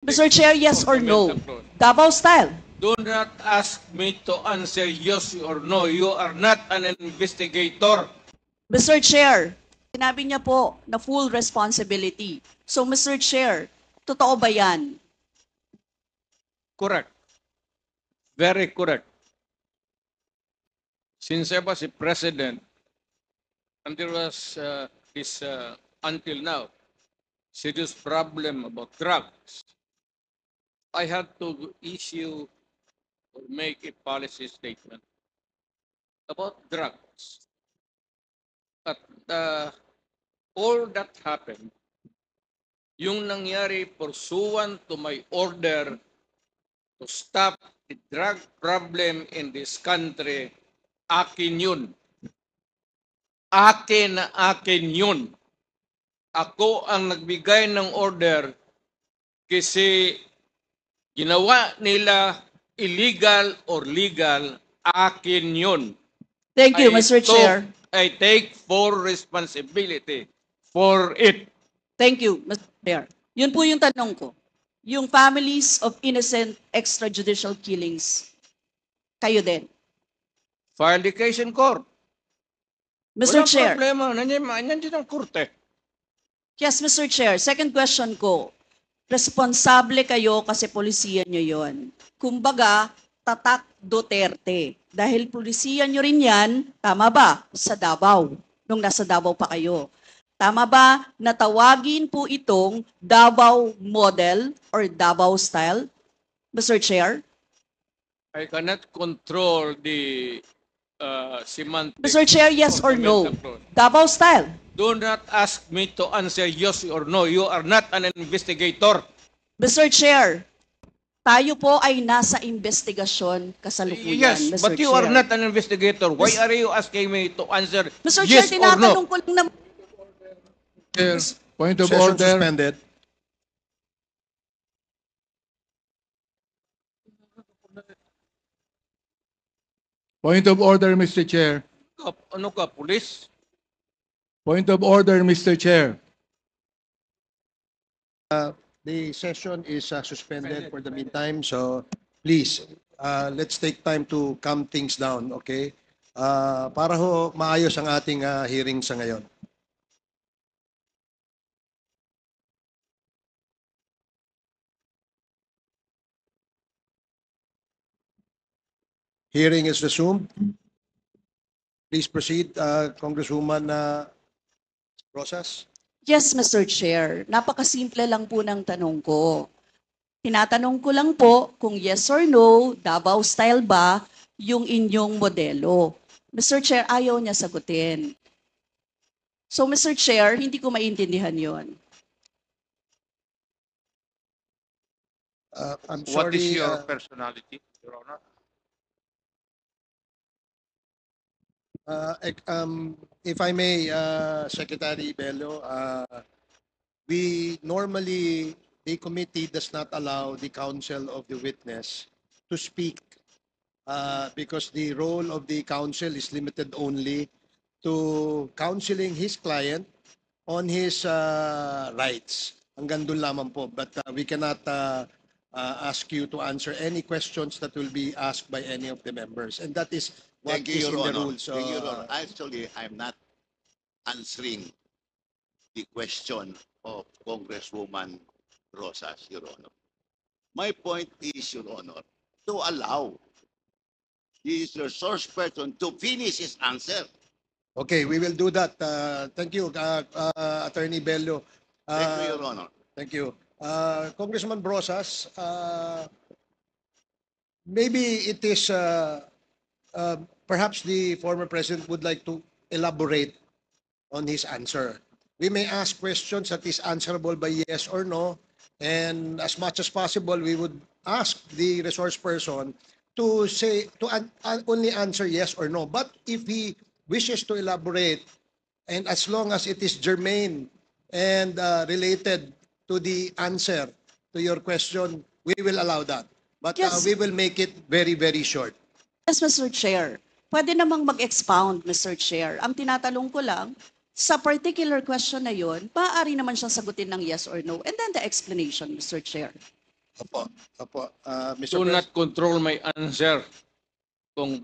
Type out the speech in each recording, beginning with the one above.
Mr. Chair, yes or no? Fundamental clause. Davao style. Do not ask me to answer yes or no. You are not an investigator. Mr. Chair, sinabi niya po na full responsibility. So, Mr. Chair, totoo ba yan? Correct. Very correct. Since I was a president, and there was this, until now, serious problem about drugs, I had to issue or make a policy statement about drugs. At all that happened, yung nangyari pursuant to my order to stop the drug problem in this country, akin yun. Akin na akin yun. Ako ang nagbigay ng order kasi ginawa nila illegal or legal, akin yun. Thank you, Mr. Chair. I take full responsibility for it. Thank you, Mr. Chair. Yun po yung tanong ko. Yung families of innocent extrajudicial killings, kayo din. File the case in court. Mr. Walang Chair. problema. Nandiyan ang korte. Yes, Mr. Chair. Second question ko. Responsable kayo kasi polisiyan nyo yon. Kumbaga, tatak Duterte. Dahil polisiyan nyo rin yan, tama ba? Sa Davao. Nung nasa Davao pa kayo. Tama ba na tawagin po itong Davao model or Davao style? Mr. Chair? I cannot control the semantics. Mr. Chair, yes or no? Fundamental clause. Davao style. Do not ask me to answer yes or no. You are not an investigator. Mr. Chair, tayo po ay nasa investigasyon kasalukuyan, Yes, Mr. but you Chair. are not an investigator. Why are you asking me to answer Mr. yes Chair, or no? tinatanong ko lang naman. Chair, point of Session order. suspended. Point of order, Mr. Chair. Ano ka, police? Point of order, Mr. Chair. The session is suspended for the meantime. So please, let's take time to calm things down, okay? Para ho maayos ang ating hearing sa ngayon. Hearing is resumed. Please proceed, Congresswoman Rosas. Yes, Mr. Chair. Napakasimple lang po ng tanong ko. Tinatanong ko lang po kung yes or no, Davao style ba yung inyong modelo. Mr. Chair, ayaw niya sagutin. So, Mr. Chair, hindi ko maintindihan yon. I'm What is sorry. your personality, Your Honor? If I may, Secretary Bello, we normally, the committee does not allow the counsel of the witness to speak because the role of the counsel is limited only to counseling his client on his rights. Hanggang doon lamang po. But we cannot ask you to answer any questions that will be asked by any of the members. And that is what Thank you, is Your in the Honor. rules. Thank you, Your Honor. Actually, I'm not answering the question of Congresswoman Rosas, Your Honor. My point is, Your Honor, to allow the resource person to finish his answer. Okay, we will do that. Thank you, Attorney Bello. Thank you, Your Honor. Thank you. Congressman Brosas, maybe it is perhaps the former president would like to elaborate on his answer. We may ask questions that is answerable by yes or no, and as much as possible, we would ask the resource person to say only answer yes or no. But if he wishes to elaborate, and as long as it is germane and related to the answer to your question, we will allow that. But Yes. we will make it very, very short. Yes, Mr. Chair. Pwede namang mag-expound, Mr. Chair. Ang tinatanong ko lang, sa particular question na yun, maaari naman siyang sagutin ng yes or no. And then the explanation, Mr. Chair. Opo, opo. Mr. Do President. not control my answer, kung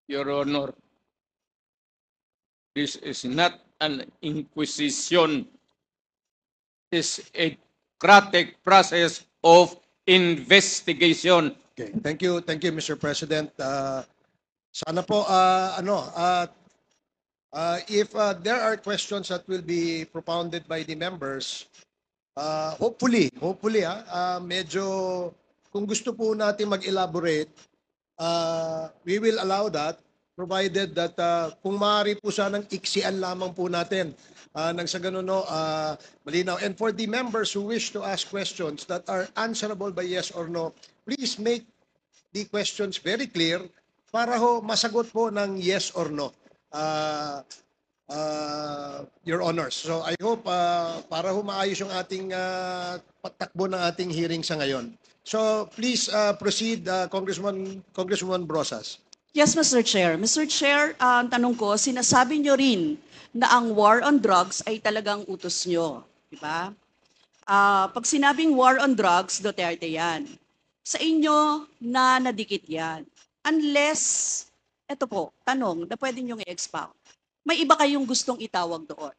Your Honor. This is not an inquisition. It's a democratic process of investigation. Okay. Thank you, Mr. President. Sana po, if there are questions that will be propounded by the members, hopefully, medyo, kung gusto po natin mag-elaborate, we will allow that, provided that kung maaari po sanang iksian lamang po natin nang sa ganun, no, malinaw. And for the members who wish to ask questions that are answerable by yes or no, please make the questions very clear para ho masagot po ng yes or no, Your Honors. So I hope para ho maayos yung ating patakbo ng ating hearing sa ngayon. So please proceed, Congresswoman Brosas. Yes, Mr. Chair. Mr. Chair, ang tanong ko, sinasabi nyo rin na ang war on drugs ay talagang utos nyo. Di ba? Pag sinabing war on drugs, Duterte yan. Sa inyo na nadikit yan. Unless, eto po, tanong na pwede nyo i-expound. May iba kayong gustong itawag doon?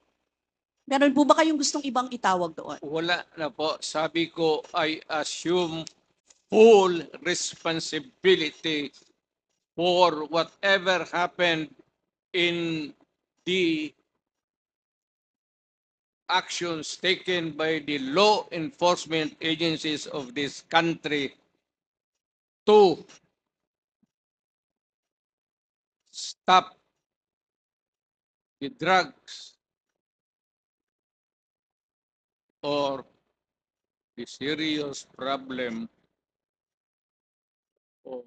Meron po ba kayong gustong ibang itawag doon? Wala na po. Sabi ko, I assume full responsibility for whatever happened in the actions taken by the law enforcement agencies of this country to stop the drugs or the serious problem of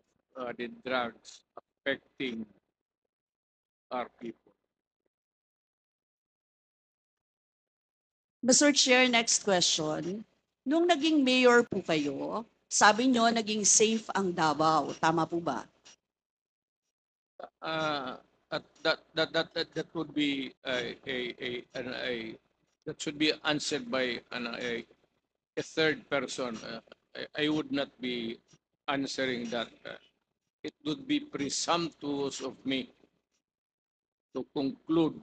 the drugs affecting our people. Mr. Chair, next question. Nung naging mayor po kayo, sabi nyo naging safe ang Davao. Tama po ba? That would be that should be answered by a third person. I would not be answering that. It would be presumptuous of me to conclude.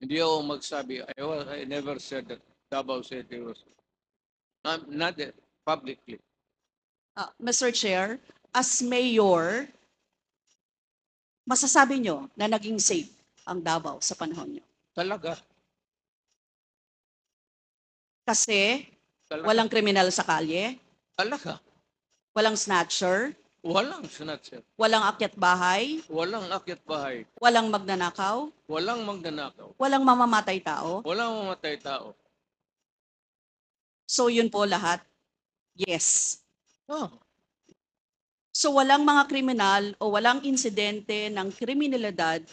Hindi ako magsabi. I never said that Davao City was not publicly. Mr. Chair, as mayor, masasabi nyo na naging safe ang Davao sa panahon nyo? Talaga. Kasi Talaga. walang kriminal sa kalye, Talaga. walang snatcher, Walang snatcher. walang akyat bahay, Walang akyat bahay. walang magnanakaw, Walang magnanakaw. walang mamamatay tao. Walang mamatay tao. So yun po lahat, yes. Oh. So walang mga kriminal o walang insidente ng kriminalidad.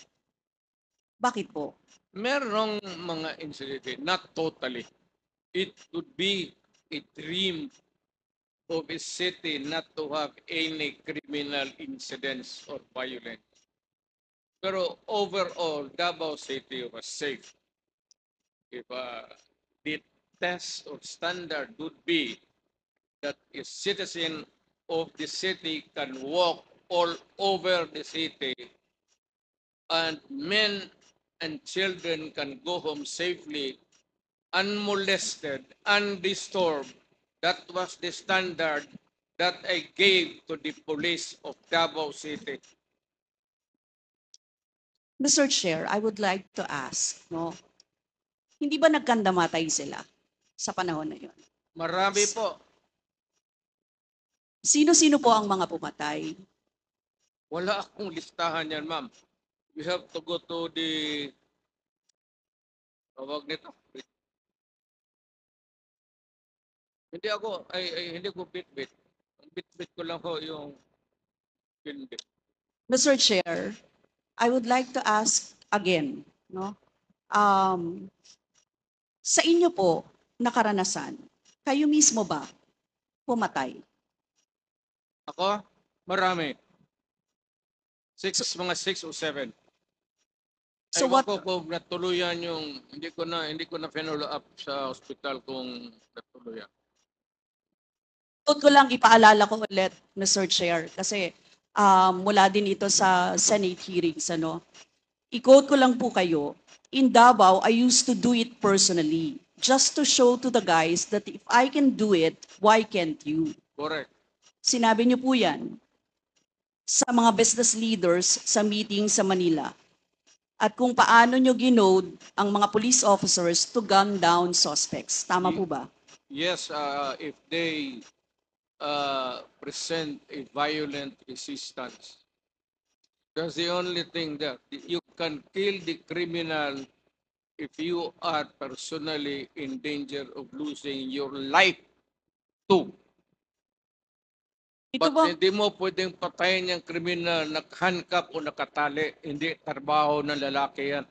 Bakit po? Merong mga incident, not totally. It would be a dream of a city not to have any criminal incidents or violence. Pero overall, Davao City was safe. If the test or standard would be that a citizen of the city can walk all over the city and men and children can go home safely, unmolested, undisturbed. That was the standard that I gave to the police of Davao City. Mr. Chair, I would like to ask, no? Hindi ba nagkandamatay sila sa panahon na yun? Marami po. Sino-sino po ang mga pumatay? Wala akong listahan yan, ma'am. We have to go to the tawag nito. Hindi ko bit-bit. Ang bit-bit ko lang ho yung bit. Mr. Chair, I would like to ask again, no? Sa inyo po na karanasan, kayo mismo ba pumatay? Ako, marami. Mga 6 o 7. So Ewan what, ko kung natuluyan yung, hindi ko na follow up sa hospital kung natuluyan. ko lang ipaalala ko ulit, Mr. Chair, kasi mula din ito sa Senate hearings, ano. I-quote ko lang po kayo, in Davao, I used to do it personally, just to show to the guys that if I can do it, why can't you? Correct. Sinabi niyo po yan sa mga business leaders sa meeting sa Manila. At kung paano niyo ginode ang mga police officers to gun down suspects. Tama po ba? Yes, if they present a violent resistance, that's the only thing that you can kill the criminal if you are personally in danger of losing your life too. Ito But ba, hindi mo pwedeng patayin yung kriminal nakahandcuff o nakatali. Hindi trabaho ng lalaki yan.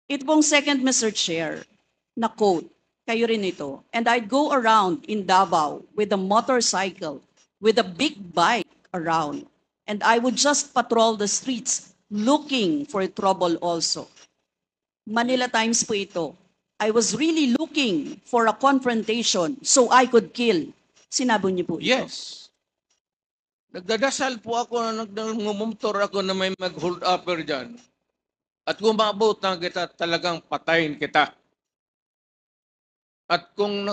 ito pong second, Mr. Chair, na quote, kayo rin ito. And I'd go around in Davao with a motorcycle, with a big bike around. And I would just patrol the streets looking for trouble also. Manila Times po ito. I was really looking for a confrontation so I could kill. Sinabi niyo po ito. Yes. Nagdadasal po ako na nagmumumtor ako na may mag-hold upper dyan. At kung maabot na kita, talagang patayin kita. At kung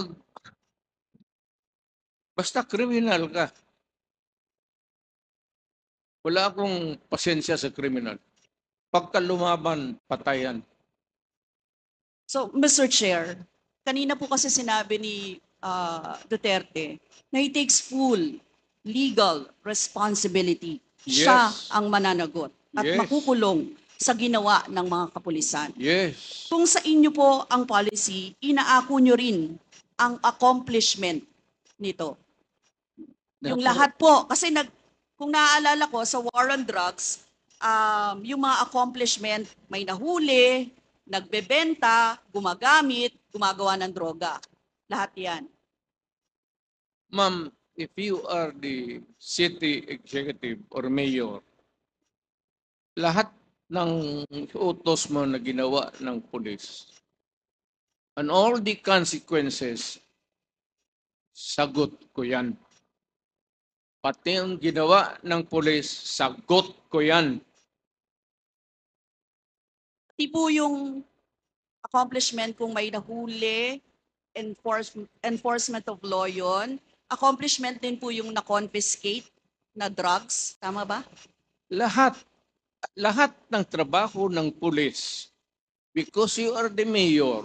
basta kriminal ka, wala akong pasensya sa kriminal. Pagka lumaban, patayan. So, Mr. Chair, kanina po kasi sinabi ni Duterte na he takes full legal responsibility. Siya Yes. ang mananagot at Yes. makukulong sa ginawa ng mga kapulisan. Yes. Kung sa inyo po ang policy, inaako nyo rin ang accomplishment nito. Yung lahat po, kasi kung naaalala ko sa war on drugs, yung mga accomplishment, may nahuli, nagbebenta, gumagamit, gumagawa ng droga. Lahat yan. Ma'am, if you are the city executive or mayor, lahat ng utos mo na ginawa ng pulis, and all the consequences, sagot ko yan. Pati ang ginawa ng pulis, sagot ko yan. Di po yung accomplishment kung may nahuli, enforcement of law yun. Accomplishment din po yung na-confiscate na drugs. Tama ba? Lahat ng trabaho ng pulis, because you are the mayor,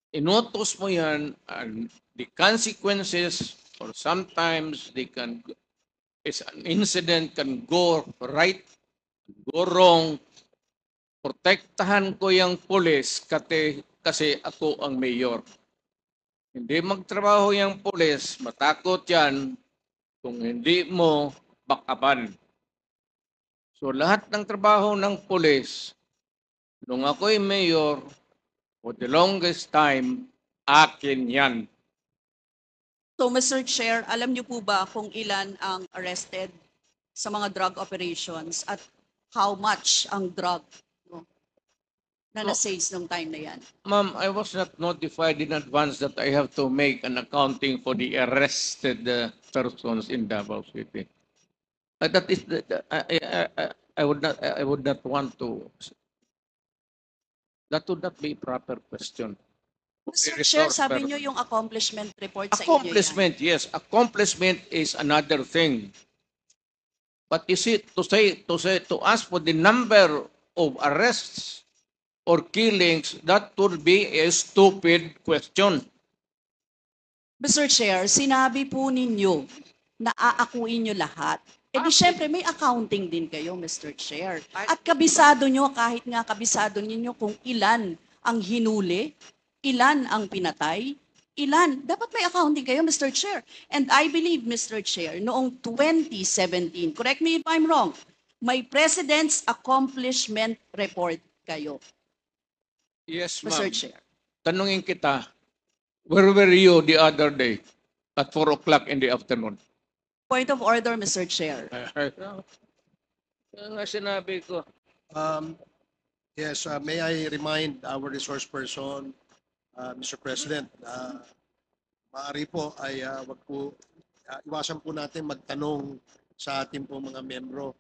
inutos mo yan, and the consequences, or sometimes is an incident can go right, go wrong. Protektahan ko yung pulis kasi ako ang mayor. Hindi magtrabaho yung pulis, matakot yan kung hindi mo bakapan. So lahat ng trabaho ng pulis, nung ako'y mayor, for the longest time, akin yan. So, Mr. Chair, alam niyo po ba kung ilan ang arrested sa mga drug operations at how much ang drug na na-seize nung time na yan? Ma'am, I was not notified in advance that I have to make an accounting for the arrested persons in Davao City. That is, I would not want to. That would not be a proper question. Mr. Resource Chair, sabi person. niyo yung accomplishment report sa inyo yan. Accomplishment, yes. Accomplishment is another thing. But you see, to ask for the number of arrests or killings, that would be a stupid question. Mr. Chair, sinabi po ninyo na aakuin nyo lahat. E di syempre may accounting din kayo, Mr. Chair. At kabisado nyo, kahit nga kabisado ninyo kung ilan ang hinuli, ilan ang pinatay, ilan. Dapat may accounting kayo, Mr. Chair. And I believe, Mr. Chair, noong 2017, correct me if I'm wrong, may President's Accomplishment Report kayo, Yes, Mr. ma'am. Chair. Tanungin kita, where were you the other day at 4 o'clock in the afternoon? Point of order, Mr. Chair. Kaya nga sinabi ko, Yes, may I remind our resource person, Mr. President, maaari po ay wag po, iwasan po natin magtanong sa ating po mga membro.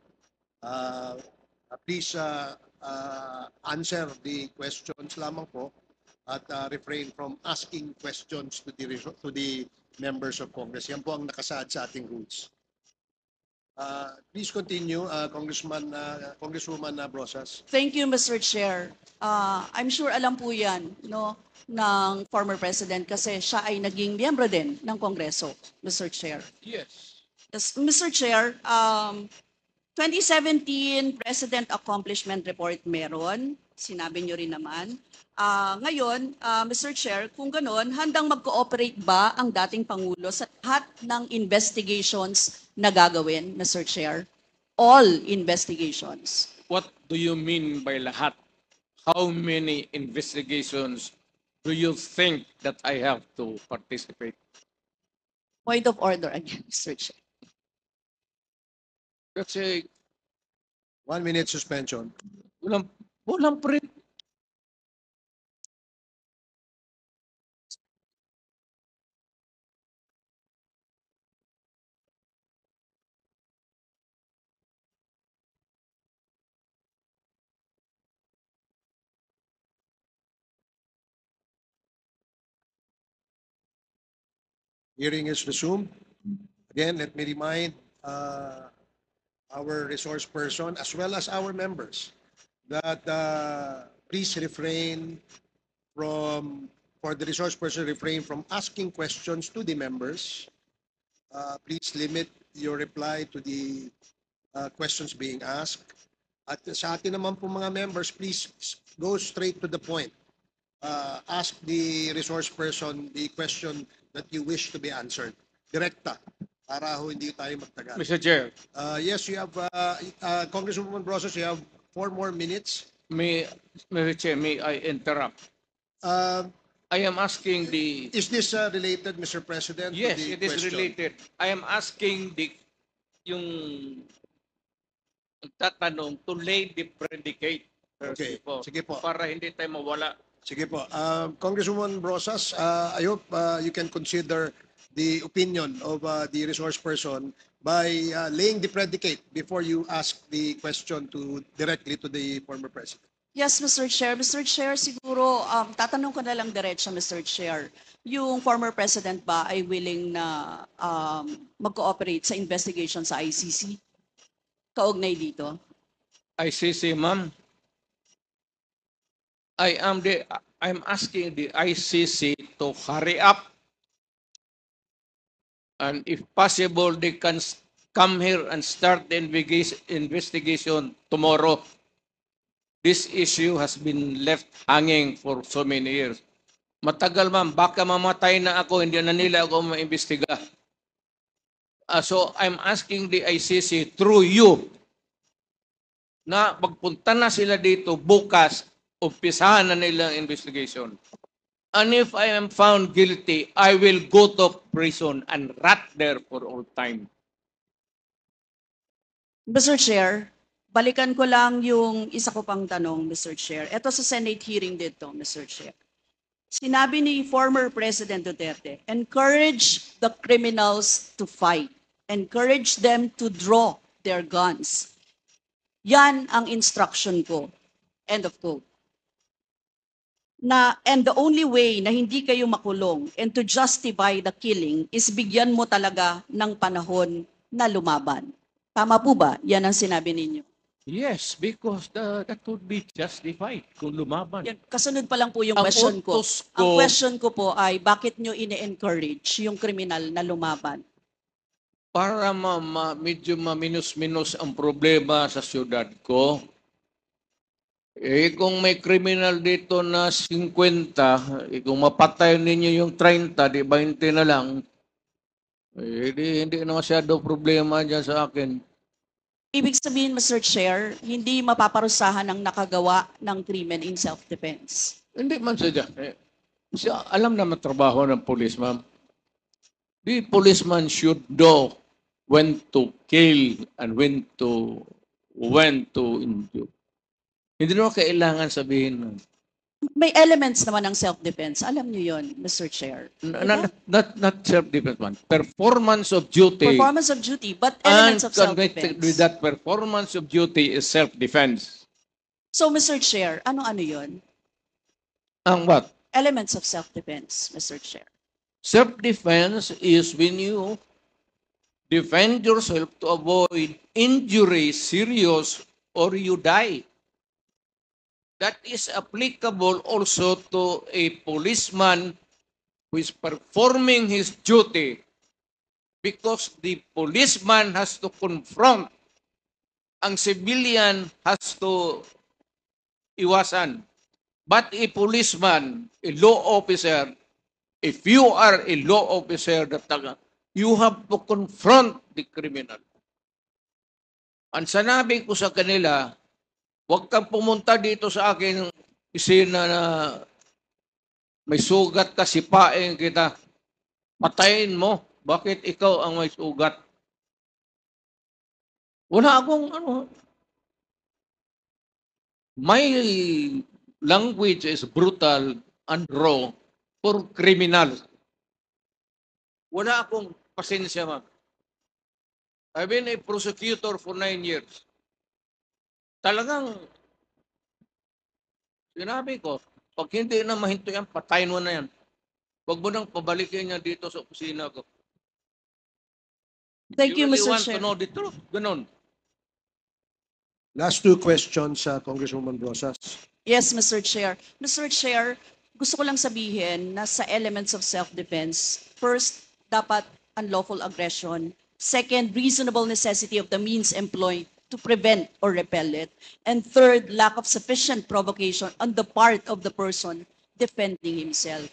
Please answer the questions lamang po at refrain from asking questions to the members of Congress. Yan po ang nakasaad sa ating rules. Please continue, Congresswoman Brosas. Thank you, Mr. Chair. I'm sure alam po yan, no, ng former president kasi siya ay naging miyembro din ng Kongreso, Mr. Chair. Yes. Yes, Mr. Chair, 2017 President Accomplishment Report meron, sinabi niyo rin naman. Ngayon, Mr. Chair, kung gano'n, handang mag-cooperate ba ang dating Pangulo sa lahat ng investigations na gagawin, Mr. Chair? All investigations. What do you mean by lahat? How many investigations do you think that I have to participate? Point of order again, Mr. Chair. Kasi 1 minute suspension. walang pre. Hearing is resumed. Again, let me remind our resource person as well as our members that please refrain for the resource person, refrain from asking questions to the members. Please limit your reply to the questions being asked. At sa atin naman po mga members, please go straight to the point. Ask the resource person the question that you wish to be answered. Direkta, para ho hindi tayo magtagal. Mr. Chair, Yes, you have, Congresswoman Brosas, you have 4 more minutes. Mr. Chair, may I interrupt? I am asking the... Is this related, Mr. President? to Yes, the it is question? related. I am asking yung tatanong to lay the predicate. first Okay, po, sige po. Para hindi tayo mawala. Sige po. Congresswoman Brosas, I hope you can consider the opinion of the resource person by laying the predicate before you ask the question directly to the former president. Yes, Mr. Chair. Mr. Chair, siguro, tatanong ko na lang diretso, Mr. Chair. Yung former president ba ay willing na mag-cooperate sa investigation sa ICC? Kaugnay dito? ICC, ma'am. I'm asking the ICC to hurry up. And if possible, they can come here and start the investigation tomorrow. This issue has been left hanging for so many years. Matagal, ma'am, baka mamatay na ako, hindi na nila ako maimbestiga. So I'm asking the ICC through you na magpunta na sila dito bukas, umpisahan na nila ang investigation. And if I am found guilty, I will go to prison and rot there for all time. Mr. Chair, balikan ko lang yung isa ko pang tanong, Mr. Chair. Ito sa Senate hearing dito, Mr. Chair. Sinabi ni former President Duterte, encourage the criminals to fight. Encourage them to draw their guns. Yan ang instruction ko. End of quote. And the only way na hindi kayo makulong and to justify the killing is bigyan mo talaga ng panahon na lumaban. Tama po ba? Yan ang sinabi ninyo. Yes, because that would be justified kung lumaban. Yan, kasunod pa lang po yung Ang question ko. utos Ang ko- question ko po ay bakit nyo ine-encourage yung kriminal na lumaban? Para medyo maminus-minus ang problema sa syudad ko. Kung may criminal dito na 50, kung mapatay ninyo yung 30, di 20 na lang, hindi na masyado problema dyan sa akin. Ibig sabihin, Mr. Chair, hindi mapaparusahan ang nakagawa ng krimen in self-defense. Hindi man siya. Siya alam naman trabaho ng police, ma'am. The policeman should know when to kill and when to injure. Hindi naman kailangan sabihin nun. May elements naman ng self-defense. Alam niyo yon, Mr. Chair. Not self-defense man. Performance of duty. Performance of duty, but And elements of connected with self-defense. that performance of duty is self-defense. So, Mr. Chair, ano-ano yon? Ang what? Elements of self-defense, Mr. Chair. Self-defense is when you defend yourself to avoid injury, serious, or you die. That is applicable also to a policeman who is performing his duty because the policeman has to confront, ang civilian has to iwasan. But a policeman, a law officer, if you are a law officer, you have to confront the criminal. Ang sanabi ko sa kanila, huwag kang pumunta dito sa akin isina na may sugat ka, sipain kita. Patayin mo. Bakit ikaw ang may sugat? Wala akong my language is brutal and raw for criminals. Wala akong pasensya, ma'am. I've been a prosecutor for 9 years. Talagang, sinabi ko, pag hindi na mahinto yan, patayin mo na yan. Huwag mo nang pabalikin niya dito sa opisina ko. Thank you, really Mr. want Chair. to know the truth. Ganon. Last two questions, Congresswoman Rosas. Yes, Mr. Chair. Mr. Chair, gusto ko lang sabihin na sa elements of self-defense, first, dapat unlawful aggression. Second, reasonable necessity of the means employed to prevent or repel it. And third, lack of sufficient provocation on the part of the person defending himself.